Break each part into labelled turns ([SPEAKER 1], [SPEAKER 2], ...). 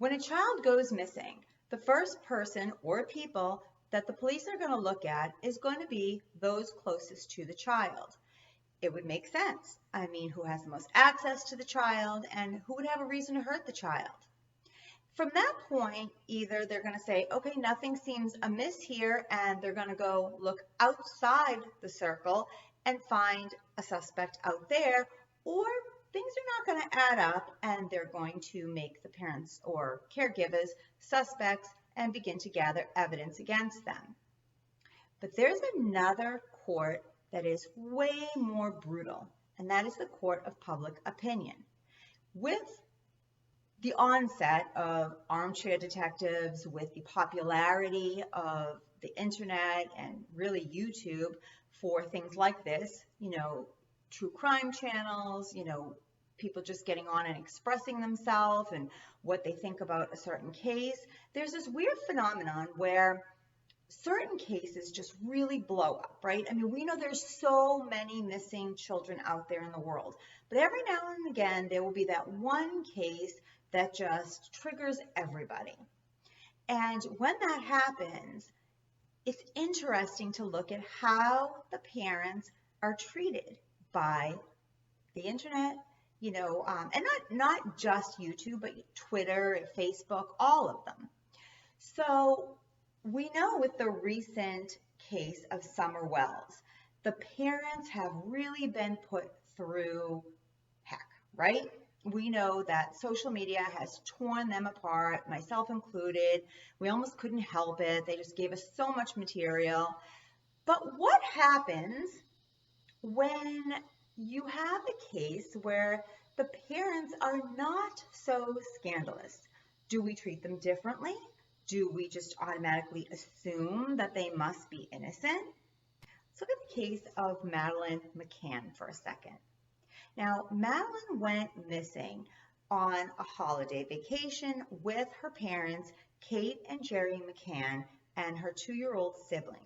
[SPEAKER 1] When a child goes missing, the first person or people that the police are going to look at is going to be those closest to the child. It would make sense. I mean, who has the most access to the child and who would have a reason to hurt the child? From that point, either they're going to say, okay, nothing seems amiss here, and they're going to go look outside the circle and find a suspect out there, or things are not going to add up and they're going to make the parents or caregivers suspects and begin to gather evidence against them. But there's another court that is way more brutal, and that is the court of public opinion. With the onset of armchair detectives, with the popularity of the internet and really YouTube for things like this, true crime channels, people just getting on and expressing themselves and what they think about a certain case, there's this weird phenomenon where certain cases just really blow up, right? I mean, we know there's so many missing children out there in the world, but every now and again, there will be that one case that just triggers everybody. And when that happens, it's interesting to look at how the parents are treated by the internet, and not just YouTube, but Twitter, Facebook, all of them. So we know with the recent case of Summer Wells, the parents have really been put through heck, right? We know that social media has torn them apart, myself included. We almost couldn't help it. They just gave us so much material. But what happens when you have a case where the parents are not so scandalous? Do we treat them differently? Do we just automatically assume that they must be innocent? Let's look at the case of Madeleine McCann for a second. Now, Madeleine went missing on a holiday vacation with her parents, Kate and Jerry McCann, and her 2-year-old siblings.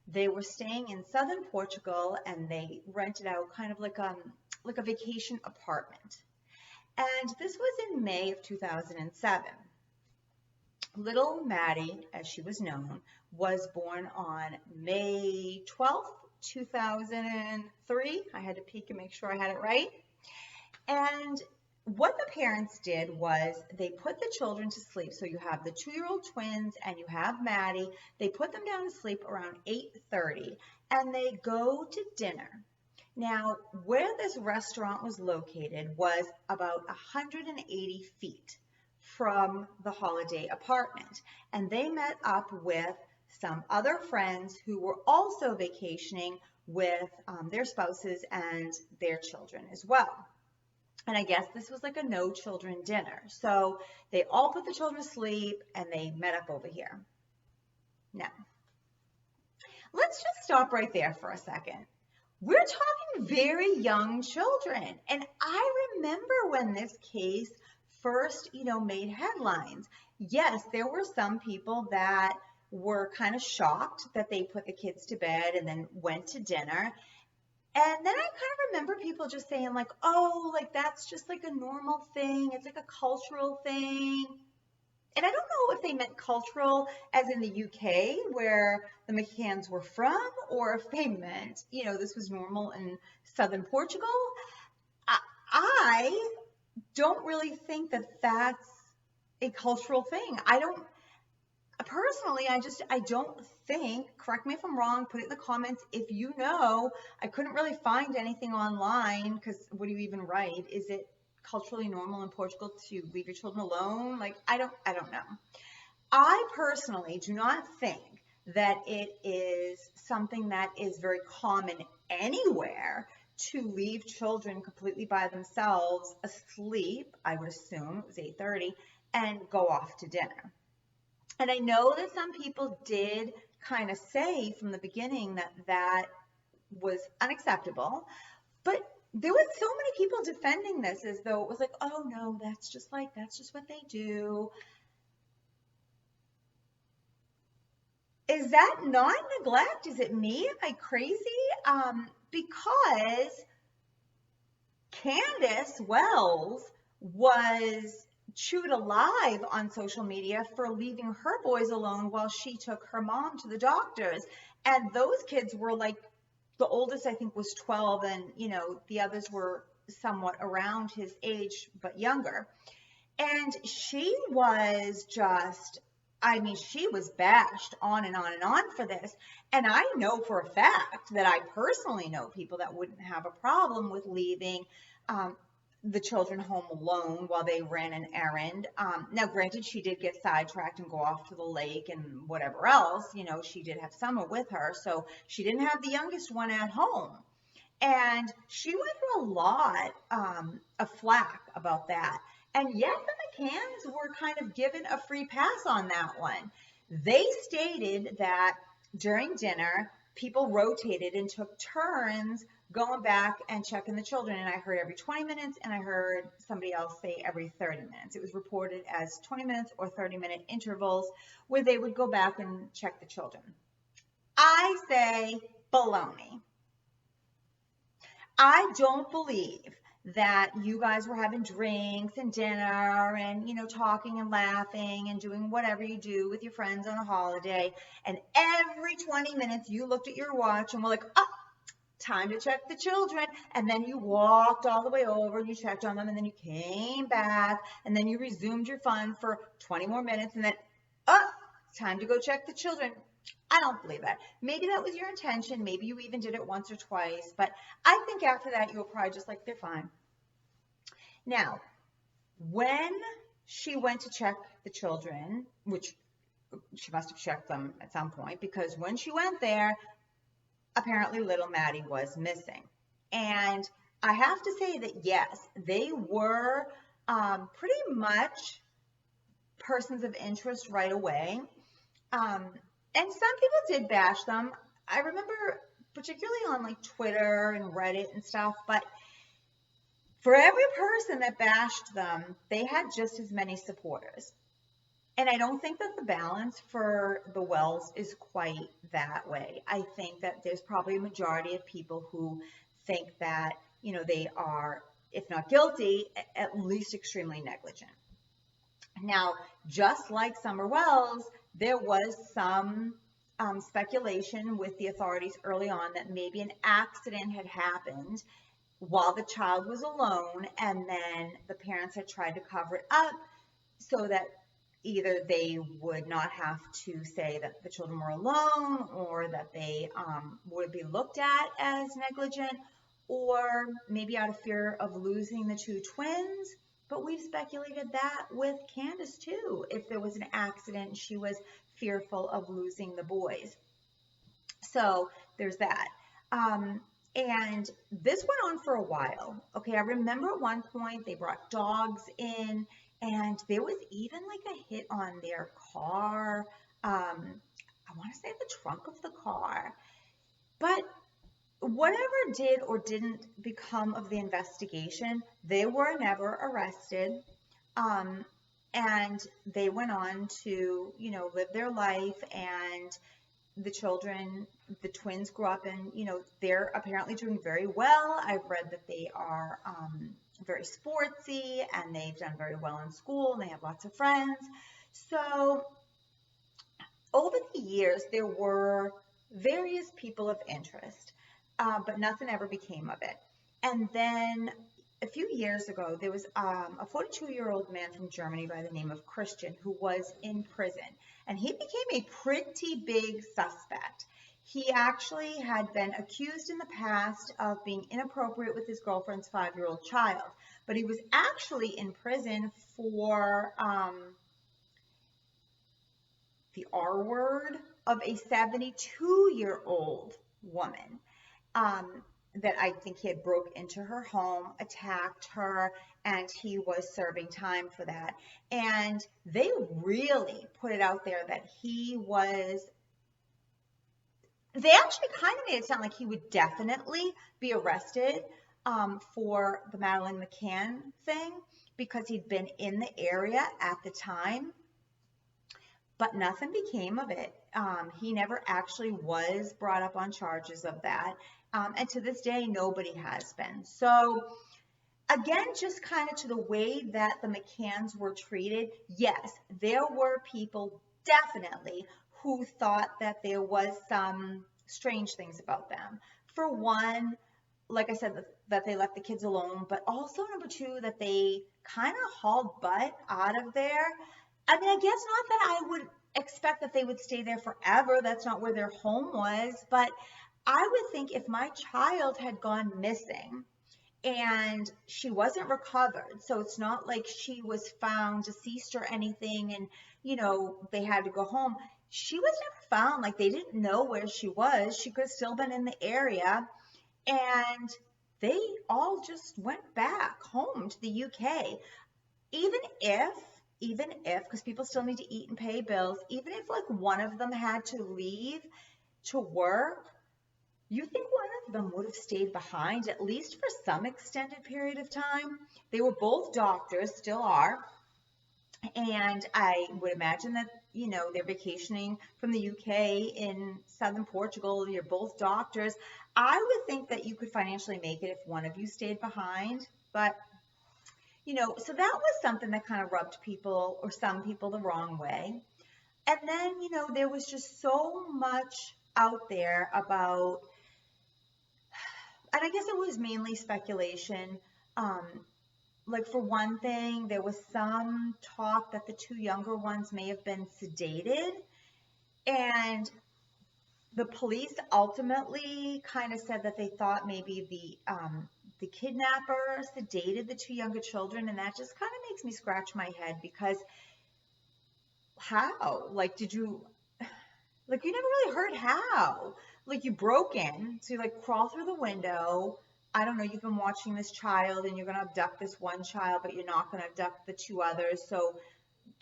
[SPEAKER 1] They were staying in southern Portugal, and they rented out kind of like a vacation apartment. And this was in May of 2007. Little Maddie, as she was known, was born on May 12th, 2003. I had to peek and make sure I had it right. And what the parents did was they put the children to sleep. So you have the 2-year-old twins and you have Maddie. They put them down to sleep around 8:30 and they go to dinner. Now, where this restaurant was located was about 180 feet from the holiday apartment. And they met up with some other friends who were also vacationing with their spouses and their children as well. And I guess this was like a no children dinner. So they all put the children to sleep and they met up over here. Now, let's just stop right there for a second. We're talking very young children. And I remember when this case first, made headlines. Yes, there were some people that were kind of shocked that they put the kids to bed and then went to dinner. And then I kind of remember people just saying like, oh, like that's just like a normal thing. It's like a cultural thing. And I don't know if they meant cultural as in the UK where the McCanns were from, or if they meant, this was normal in southern Portugal. I don't really think that that's a cultural thing. Personally, I don't think, correct me if I'm wrong, put it in the comments if you know. I couldn't really find anything online because what do you even write? Is it culturally normal in Portugal to leave your children alone? Like, I don't know. I personally do not think that it is something that is very common anywhere to leave children completely by themselves asleep. I would assume it was 8:30 and go off to dinner. And I know that some people did kind of say from the beginning that that was unacceptable, but there was so many people defending this as though it was like, oh no, that's just what they do. Is that not neglect? Is it me? Am I crazy? Because Candus Wells was chewed alive on social media for leaving her boys alone while she took her mom to the doctors. And those kids were like, the oldest I think was 12, and the others were somewhat around his age but younger. And she was just, I mean, she was bashed on and on and on for this. And I know for a fact that I personally know people that wouldn't have a problem with leaving the children home alone while they ran an errand. Now, granted, she did get sidetracked and go off to the lake and whatever else. She did have Summer with her, so she didn't have the youngest one at home. And she went through a lot of flack about that. And yet the McCanns were kind of given a free pass on that one. They stated that during dinner, people rotated and took turns going back and checking the children. And I heard every 20 minutes, and I heard somebody else say every 30 minutes. It was reported as 20 minutes or 30-minute intervals where they would go back and check the children. I say baloney. I don't believe that you guys were having drinks and dinner and, talking and laughing and doing whatever you do with your friends on a holiday. And every 20 minutes you looked at your watch and were like, oh, time to check the children. And then you walked all the way over and you checked on them, and then you came back and then you resumed your fun for 20 more minutes, and then, oh, time to go check the children. I don't believe that. Maybe that was your intention. Maybe you even did it once or twice. But I think after that, you were probably just like, they're fine. Now, when she went to check the children, which she must have checked them at some point, because when she went there, apparently little Maddie was missing. And I have to say that, yes, they were pretty much persons of interest right away. And some people did bash them. I remember particularly on like Twitter and Reddit and stuff, but for every person that bashed them, they had just as many supporters. And I don't think that the balance for the Wells is quite that way. I think that there's probably a majority of people who think that, they are, if not guilty, at least extremely negligent. Now, just like Summer Wells, there was some speculation with the authorities early on that maybe an accident had happened while the child was alone, and then the parents had tried to cover it up so that either they would not have to say that the children were alone, or that they would be looked at as negligent, or maybe out of fear of losing the two twins. But we've speculated that with Candus too. If there was an accident, she was fearful of losing the boys. So there's that. And this went on for a while. Okay, I remember at one point they brought dogs in, and there was even like a hit on their car. I want to say the trunk of the car. But whatever did or didn't become of the investigation, they were never arrested. And they went on to, live their life, and the children, the twins grew up, and, they're apparently doing very well. I've read that they are very sportsy, and they've done very well in school, and they have lots of friends. So over the years, there were various people of interest, but nothing ever became of it. And then a few years ago, there was a 42-year-old man from Germany by the name of Christian who was in prison, and he became a pretty big suspect. He actually had been accused in the past of being inappropriate with his girlfriend's 5-year-old child, but he was actually in prison for the R word of a 72-year-old woman. That I think he had broke into her home, attacked her, and he was serving time for that. And they really put it out there that they actually kind of made it sound like he would definitely be arrested for the Madeleine McCann thing, because he'd been in the area at the time, but nothing became of it. He never actually was brought up on charges of that. And to this day, nobody has been. So again, just kind of to the way that the McCanns were treated, yes, there were people definitely who thought that there was some strange things about them. For one, like I said, that they left the kids alone, but also number two, that they kind of hauled butt out of there. I mean, I guess not that I would expect that they would stay there forever. That's not where their home was. But I would think if my child had gone missing and she wasn't recovered, so it's not like she was found deceased or anything and, they had to go home. She was never found. Like, they didn't know where she was. She could have still been in the area. And they all just went back home to the UK. Even if, because people still need to eat and pay bills, even if like one of them had to leave to work, you think one of them would have stayed behind at least for some extended period of time? They were both doctors, still are. And I would imagine that, they're vacationing from the UK in southern Portugal. You're both doctors. I would think that you could financially make it if one of you stayed behind. But, so that was something that kind of rubbed people or some people the wrong way. And then, there was just so much out there about, and I guess it was mainly speculation. Like, for one thing, there was some talk that the two younger ones may have been sedated, and the police ultimately kind of said that they thought maybe the kidnapper sedated the two younger children, and that just kind of makes me scratch my head, because how? Like, you never really heard how. Like, you broke in, so you like crawl through the window. I don't know, you've been watching this child and you're going to abduct this one child, but you're not going to abduct the two others. So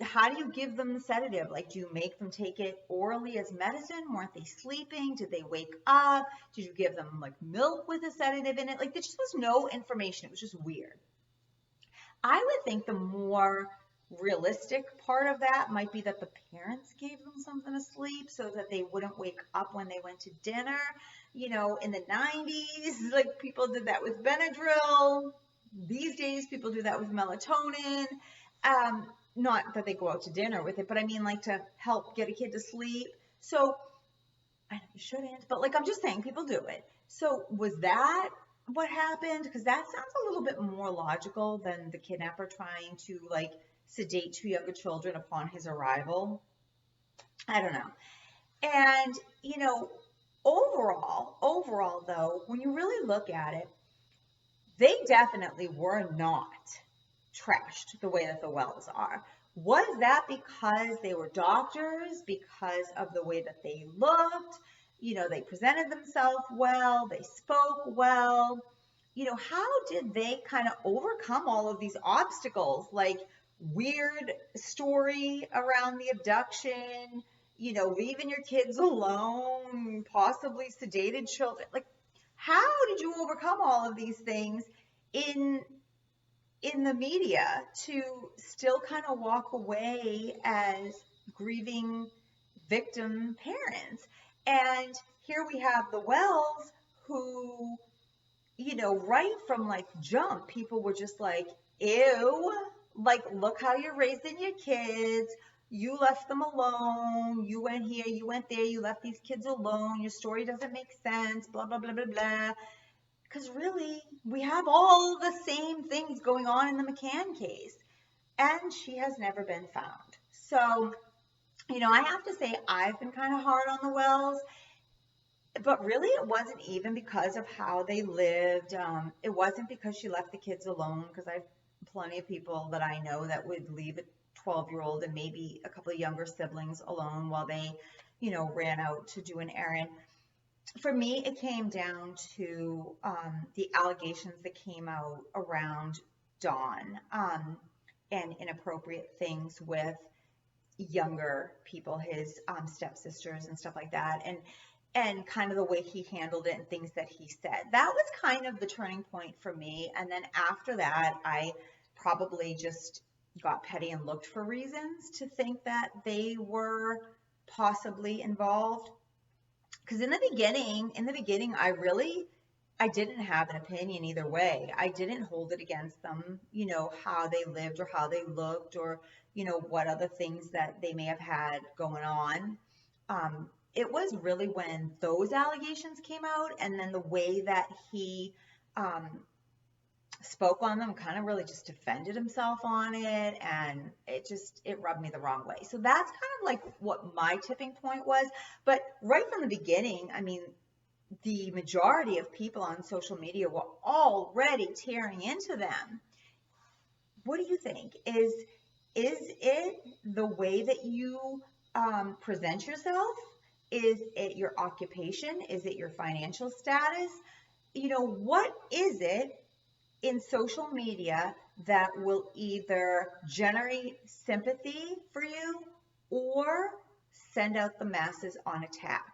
[SPEAKER 1] how do you give them the sedative? Like, do you make them take it orally as medicine? Weren't they sleeping? Did they wake up? Did you give them like milk with a sedative in it? Like, there just was no information. It was just weird. I would think the more realistic part of that might be that the parents gave them something to sleep so that they wouldn't wake up when they went to dinner. In the 90s, like, people did that with Benadryl. These days, people do that with melatonin. Not that they go out to dinner with it, but I mean, like, to help get a kid to sleep. So, I know you shouldn't, but like, I'm just saying, people do it. So, was that what happened? Because that sounds a little bit more logical than the kidnapper trying to like sedate two younger children upon his arrival. I don't know. And, overall though, when you really look at it, they definitely were not trashed the way that the Wells are. Was that because they were doctors, because of the way that they looked? They presented themselves well, they spoke well. How did they kind of overcome all of these obstacles? Like, weird story around the abduction, leaving your kids alone, possibly sedated children. Like, how did you overcome all of these things in the media to still kind of walk away as grieving victim parents? And here we have the Wells, who, right from like jump, people were just like, ew, like, look how you're raising your kids. You left them alone. You went here, you went there, you left these kids alone. Your story doesn't make sense, blah, blah, blah, blah, blah. Because really, we have all the same things going on in the McCann case. And she has never been found. So, I have to say, I've been kind of hard on the Wells. But really, it wasn't even because of how they lived. It wasn't because she left the kids alone, because I have plenty of people that I know that would leave a 12-year-old and maybe a couple of younger siblings alone while they, ran out to do an errand. For me, it came down to the allegations that came out around Dawn and inappropriate things with younger people, his stepsisters and stuff like that, and kind of the way he handled it and things that he said. That was kind of the turning point for me. And then after that, I probably just got petty and looked for reasons to think that they were possibly involved. Because in the beginning, I really I didn't have an opinion either way. I didn't hold it against them, how they lived or how they looked or, what other things that they may have had going on. It was really when those allegations came out and then the way that he spoke on them, kind of really just defended himself on it, and it rubbed me the wrong way. So that's kind of like what my tipping point was. But right from the beginning, I mean, the majority of people on social media were already tearing into them. What do you think? Is it the way that you present yourself? Is it your occupation? Is it your financial status? What is it in social media that will either generate sympathy for you or send out the masses on attack?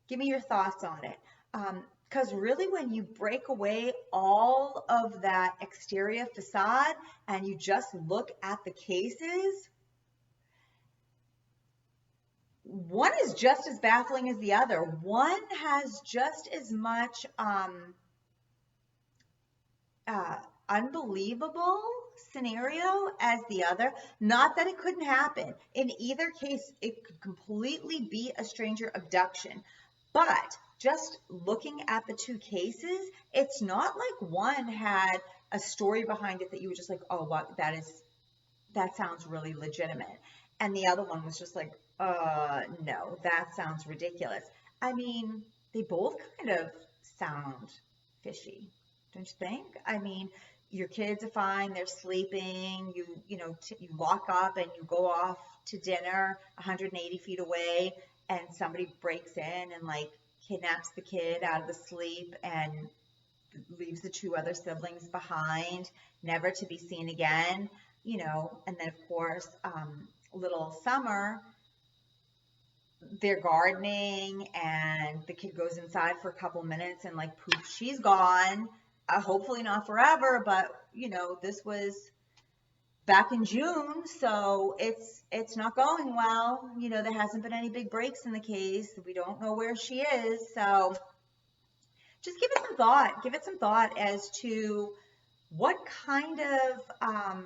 [SPEAKER 1] Give me your thoughts on it. Because really, when you break away all of that exterior facade and you just look at the cases, one is just as baffling as the other. One has just as much unbelievable scenario as the other. Not that it couldn't happen. In either case, it could completely be a stranger abduction. But just looking at the two cases, it's not like one had a story behind it that you were just like, oh, wow, that sounds really legitimate. And the other one was just like, no, that sounds ridiculous. I mean, they both kind of sound fishy, don't you think? I mean, your kids are fine, they're sleeping, you lock up and you go off to dinner 180 feet away, and somebody breaks in and like kidnaps the kid out of the sleep and leaves the two other siblings behind, never to be seen again, and then of course, little Summer, they're gardening and the kid goes inside for a couple minutes and like poof, she's gone. Hopefully not forever, but this was back in June, so it's not going well. There hasn't been any big breaks in the case. We don't know where she is, so just give it some thought. Give it some thought as to what kind of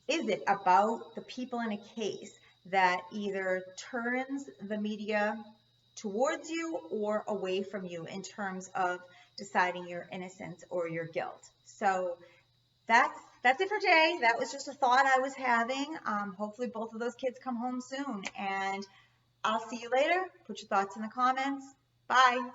[SPEAKER 1] is it about the people in a case that either turns the media towards you or away from you in terms of deciding your innocence or your guilt. So that's it for today. That was just a thought I was having. Hopefully both of those kids come home soon, and I'll see you later. Put your thoughts in the comments. Bye.